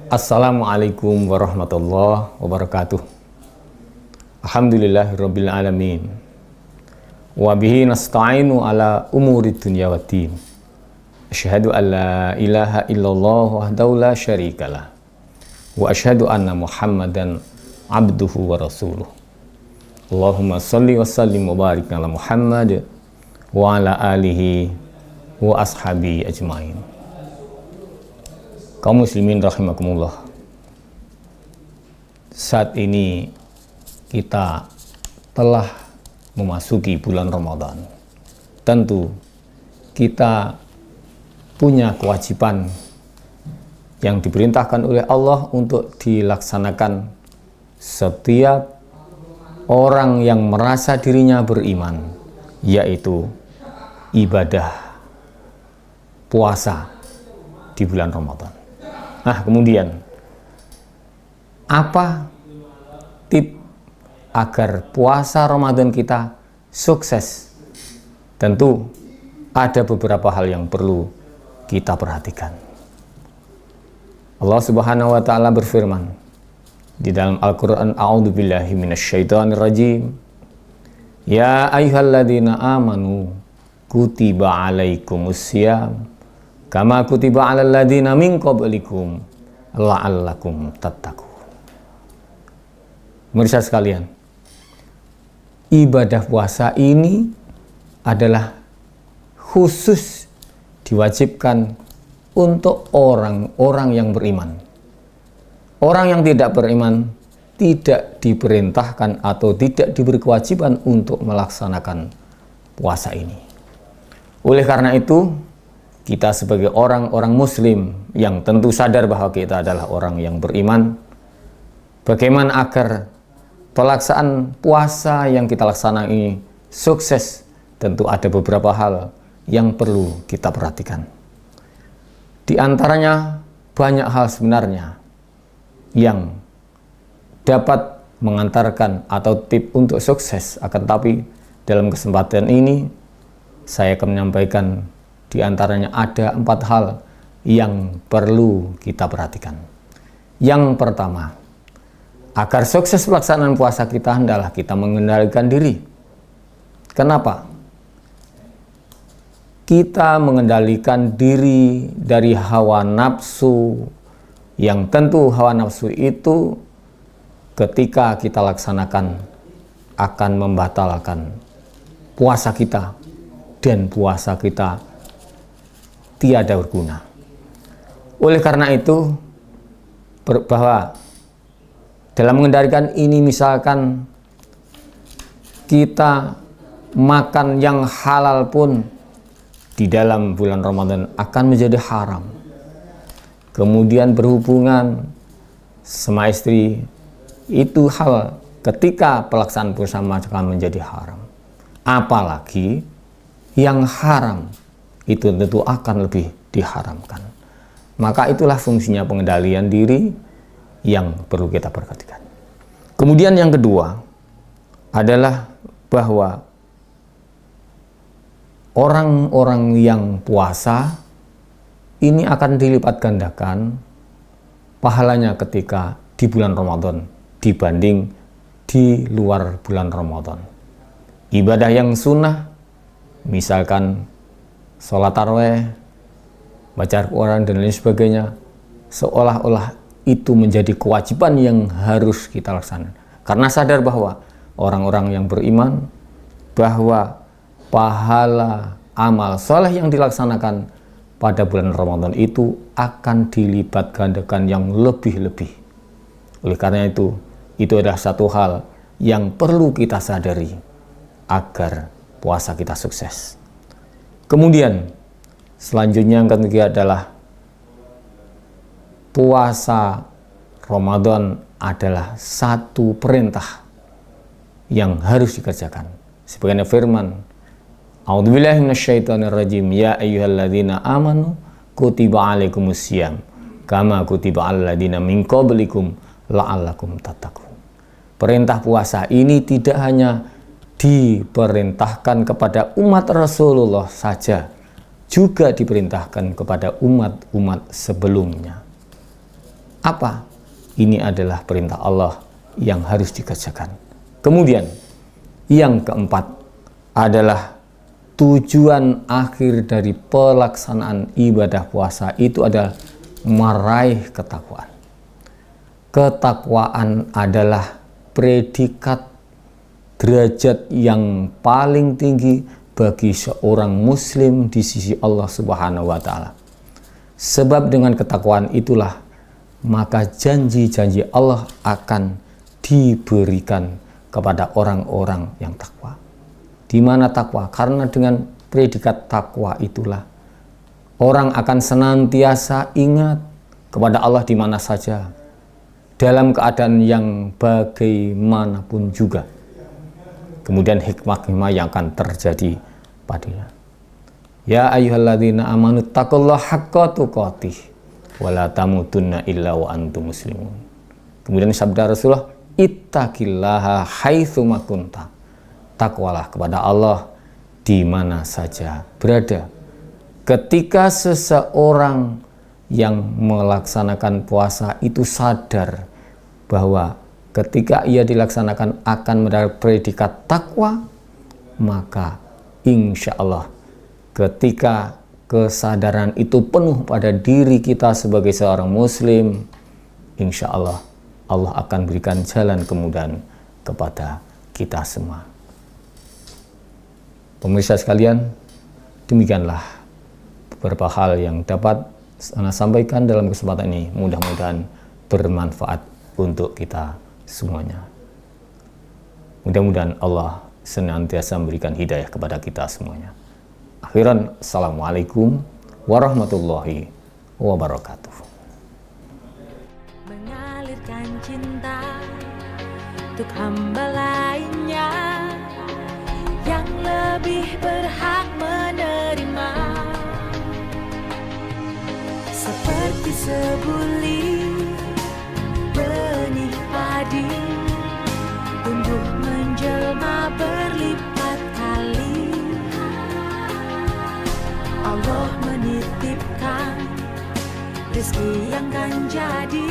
Assalamualaikum warahmatullahi wabarakatuh. Alhamdulillahirabbil alamin. Wa bihi nasta'inu ala umuri dunya waddin. Asyhadu an la ilaha illallah wahdahu la syarikalah. Wa asyhadu anna Muhammadan abduhu wa rasuluh. Allahumma shalli wa sallim wa barik ala Muhammad wa ala alihi wa ashabi ajmain. Kaum muslimin rahimakumullah. Saat ini kita telah memasuki bulan Ramadan. Tentu kita punya kewajiban yang diperintahkan oleh Allah untuk dilaksanakan setiap orang yang merasa dirinya beriman, yaitu ibadah puasa di bulan Ramadan. Nah, kemudian apa tip agar puasa Ramadan kita sukses? Tentu ada beberapa hal yang perlu kita perhatikan. Allah Subhanahu wa taala berfirman di dalam Al-Qur'an, a'udzubillahi minasyaitonirrajim. Ya ayyuhalladzina amanu kutiba alaikumussyam kama kutiba alal ladzina min qablikum la'allakum tattaqun. Pemirsa sekalian, ibadah puasa ini adalah khusus diwajibkan untuk orang-orang yang beriman. Orang yang tidak beriman tidak diperintahkan atau tidak diberi kewajiban untuk melaksanakan puasa ini. Oleh karena itu, kita sebagai orang-orang muslim yang tentu sadar bahwa kita adalah orang yang beriman, bagaimana agar pelaksanaan puasa yang kita laksanakan ini sukses? Tentu ada beberapa hal yang perlu kita perhatikan. Di antaranya banyak hal sebenarnya yang dapat mengantarkan atau tip untuk sukses. Akan tapi dalam kesempatan ini saya akan menyampaikan di antaranya ada 4 hal yang perlu kita perhatikan. Yang pertama, agar sukses pelaksanaan puasa kita hendaklah kita mengendalikan diri. Kenapa? Kita mengendalikan diri dari hawa nafsu, yang tentu hawa nafsu itu ketika kita laksanakan akan membatalkan puasa kita, dan puasa kita tiada berguna. Oleh karena itu, bahwa dalam mengendalikan ini, misalkan kita makan yang halal pun di dalam bulan Ramadan akan menjadi haram. Kemudian berhubungan sama istri, itu hal ketika pelaksanaan bersama akan menjadi haram. Apalagi yang haram itu tentu akan lebih diharamkan. Maka itulah fungsinya pengendalian diri yang perlu kita perhatikan. Kemudian yang kedua adalah bahwa orang-orang yang puasa ini akan dilipat gandakan pahalanya ketika di bulan Ramadan dibanding di luar bulan Ramadan. Ibadah yang sunnah, misalkan sholat tarawih, baca Al-Quran dan lain sebagainya, seolah-olah itu menjadi kewajiban yang harus kita laksanakan. Karena sadar bahwa orang-orang yang beriman, bahwa pahala amal soleh yang dilaksanakan pada bulan Ramadan itu akan dilipat gandakan yang lebih-lebih. Oleh karena itu adalah satu hal yang perlu kita sadari agar puasa kita sukses. Kemudian selanjutnya yang ketiga adalah puasa Ramadan adalah satu perintah yang harus dikerjakan. Sebagaimana firman, a'udzubillahi minasyaitonirrajim, ya ayyuhalladzina amanu kutiba alaikumussyam kama kutiba alal ladzina min qablikum la'allakum tattaqun. Perintah puasa ini tidak hanya diperintahkan kepada umat Rasulullah saja, juga diperintahkan kepada umat-umat sebelumnya. Apa? Ini adalah perintah Allah yang harus dikerjakan. Kemudian yang keempat adalah tujuan akhir dari pelaksanaan ibadah puasa itu adalah meraih ketakwaan. Ketakwaan adalah predikat derajat yang paling tinggi bagi seorang muslim di sisi Allah Subhanahu wa taala. Sebab dengan ketakwaan itulah maka janji-janji Allah akan diberikan kepada orang-orang yang takwa. Di mana takwa? Karena dengan predikat takwa itulah orang akan senantiasa ingat kepada Allah di mana saja, dalam keadaan yang bagaimanapun juga. Kemudian hikmah-hikmah yang akan terjadi padanya. Ya ayyuhalladzina amanu taqullaha haqqa tuqatih wa la tamutunna illa wa antum muslimun. Kemudian sabda Rasulullah, ittaqillaha haitsu ma kunta. Takwalah kepada Allah di mana saja berada. Ketika seseorang yang melaksanakan puasa itu sadar bahwa ketika ia dilaksanakan akan mendapat predikat takwa, maka insya Allah ketika kesadaran itu penuh pada diri kita sebagai seorang muslim, insya Allah Allah akan berikan jalan kemudahan kepada kita semua. Pemirsa sekalian, demikianlah beberapa hal yang dapat saya sampaikan dalam kesempatan ini. Mudah-mudahan bermanfaat untuk kita semuanya. Mudah-mudahan Allah senantiasa memberikan hidayah kepada kita semuanya. Akhiran, assalamualaikum warahmatullahi wabarakatuh. Mengalirkan cinta untuk hamba lainnya yang lebih berhak menerima, seperti sebulir benih padi tumbuh menjelma berlipat kali. Allah menitipkan rezeki yang kan jadi